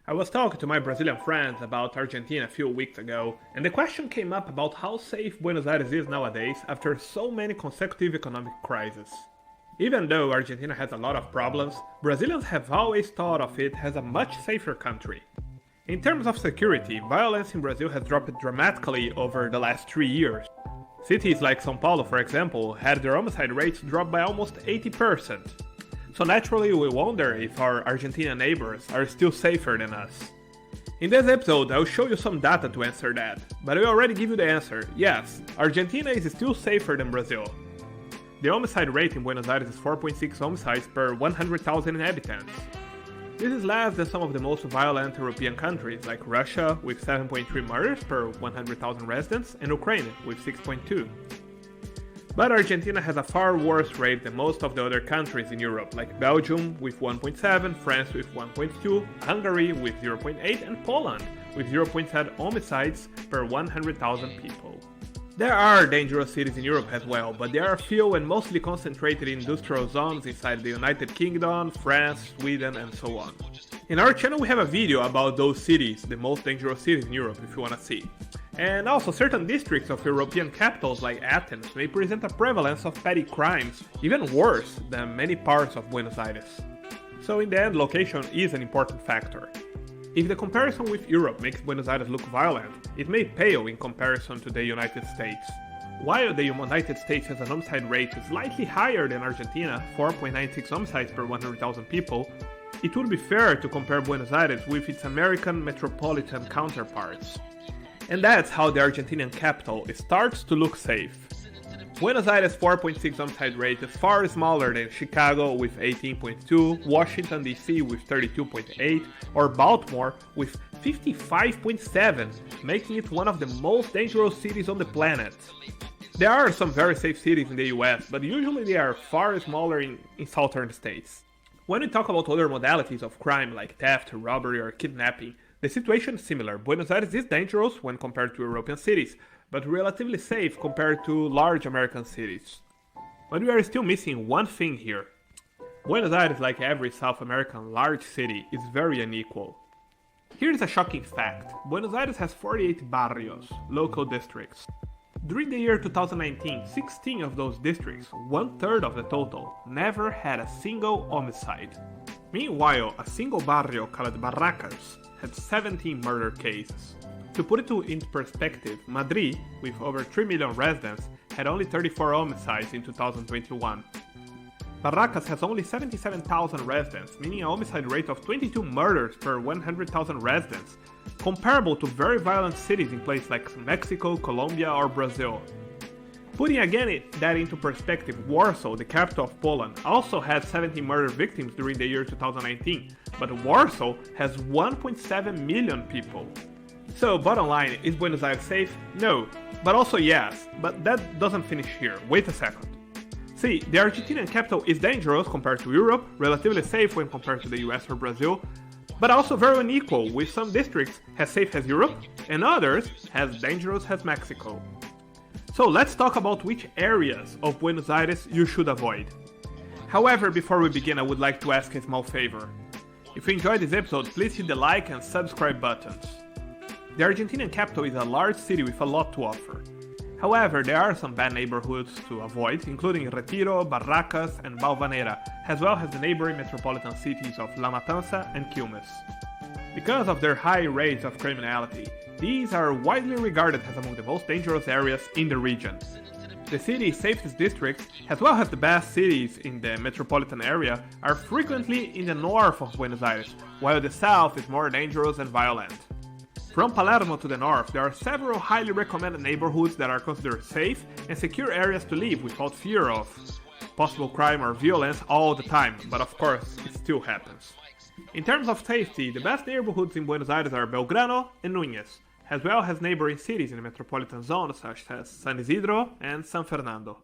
I was talking to my Brazilian friends about Argentina a few weeks ago, and the question came up about how safe Buenos Aires is nowadays after so many consecutive economic crises. Even though Argentina has a lot of problems, Brazilians have always thought of it as a much safer country. In terms of security, violence in Brazil has dropped dramatically over the last 3 years. Cities like São Paulo, for example, had their homicide rates drop by almost 80%. So naturally we wonder if our Argentinian neighbors are still safer than us. In this episode I'll show you some data to answer that, but I already give you the answer. Yes, Argentina is still safer than Brazil. The homicide rate in Buenos Aires is 4.6 homicides per 100,000 inhabitants. This is less than some of the most violent European countries like Russia with 7.3 murders per 100,000 residents and Ukraine with 6.2. But Argentina has a far worse rate than most of the other countries in Europe, like Belgium with 1.7, France with 1.2, Hungary with 0.8, and Poland with 0.7 homicides per 100,000 people. There are dangerous cities in Europe as well, but they are few and mostly concentrated in industrial zones inside the United Kingdom, France, Sweden, and so on. In our channel we have a video about those cities, the most dangerous cities in Europe, if you wanna see. And also, certain districts of European capitals like Athens may present a prevalence of petty crimes even worse than many parts of Buenos Aires. So in the end, location is an important factor. If the comparison with Europe makes Buenos Aires look violent, it may pale in comparison to the United States. While the United States has an homicide rate slightly higher than Argentina, 4.96 homicides per 100,000 people, it would be fair to compare Buenos Aires with its American metropolitan counterparts. And that's how the Argentinian capital starts to look safe. Buenos Aires' 4.6 homicide rate is far smaller than Chicago with 18.2, Washington DC with 32.8, or Baltimore with 55.7, making it one of the most dangerous cities on the planet. There are some very safe cities in the US, but usually they are far smaller in southern states. When we talk about other modalities of crime like theft, robbery, or kidnapping, the situation is similar. Buenos Aires is dangerous when compared to European cities, but relatively safe compared to large American cities. But we are still missing one thing here. Buenos Aires, like every South American large city, is very unequal. Here is a shocking fact. Buenos Aires has 48 barrios, local districts. During the year 2019, 16 of those districts, 1/3 of the total, never had a single homicide. Meanwhile, a single barrio called Barracas had 17 murder cases. To put it into perspective, Madrid, with over 3 million residents, had only 34 homicides in 2021. Barracas has only 77,000 residents, meaning a homicide rate of 22 murders per 100,000 residents, comparable to very violent cities in places like Mexico, Colombia, or Brazil. Putting again that into perspective, Warsaw, the capital of Poland, also had 70 murder victims during the year 2019, but Warsaw has 1.7 million people. So, bottom line, is Buenos Aires safe? No. But also yes, but that doesn't finish here. Wait a second. See, the Argentinian capital is dangerous compared to Europe, relatively safe when compared to the US or Brazil, but also very unequal, with some districts as safe as Europe, and others as dangerous as Mexico. So let's talk about which areas of Buenos Aires you should avoid. However, before we begin, I would like to ask a small favor. If you enjoyed this episode, please hit the like and subscribe buttons. The Argentinian capital is a large city with a lot to offer. However, there are some bad neighborhoods to avoid, including Retiro, Barracas, and Balvanera, as well as the neighboring metropolitan cities of La Matanza and Quilmes. Because of their high rates of criminality, these are widely regarded as among the most dangerous areas in the region. The city's safest districts, as well as the best cities in the metropolitan area, are frequently in the north of Buenos Aires, while the south is more dangerous and violent. From Palermo to the north, there are several highly recommended neighborhoods that are considered safe and secure areas to live without fear of possible crime or violence all the time, but of course, it still happens. In terms of safety, the best neighborhoods in Buenos Aires are Belgrano and Núñez, as well as neighboring cities in the metropolitan zone such as San Isidro and San Fernando.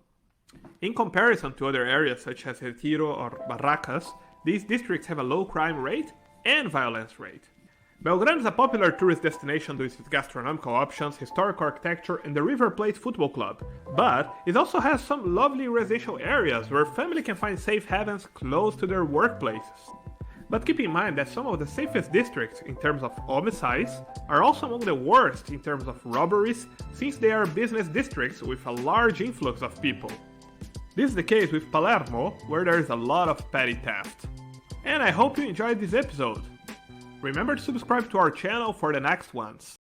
In comparison to other areas such as Retiro or Barracas, these districts have a low crime rate and violence rate. Belgrano is a popular tourist destination due to its gastronomical options, historical architecture, and the River Plate Football Club, but it also has some lovely residential areas where family can find safe havens close to their workplaces. But keep in mind that some of the safest districts in terms of homicides are also among the worst in terms of robberies, since they are business districts with a large influx of people. This is the case with Palermo, where there is a lot of petty theft. And I hope you enjoyed this episode. Remember to subscribe to our channel for the next ones.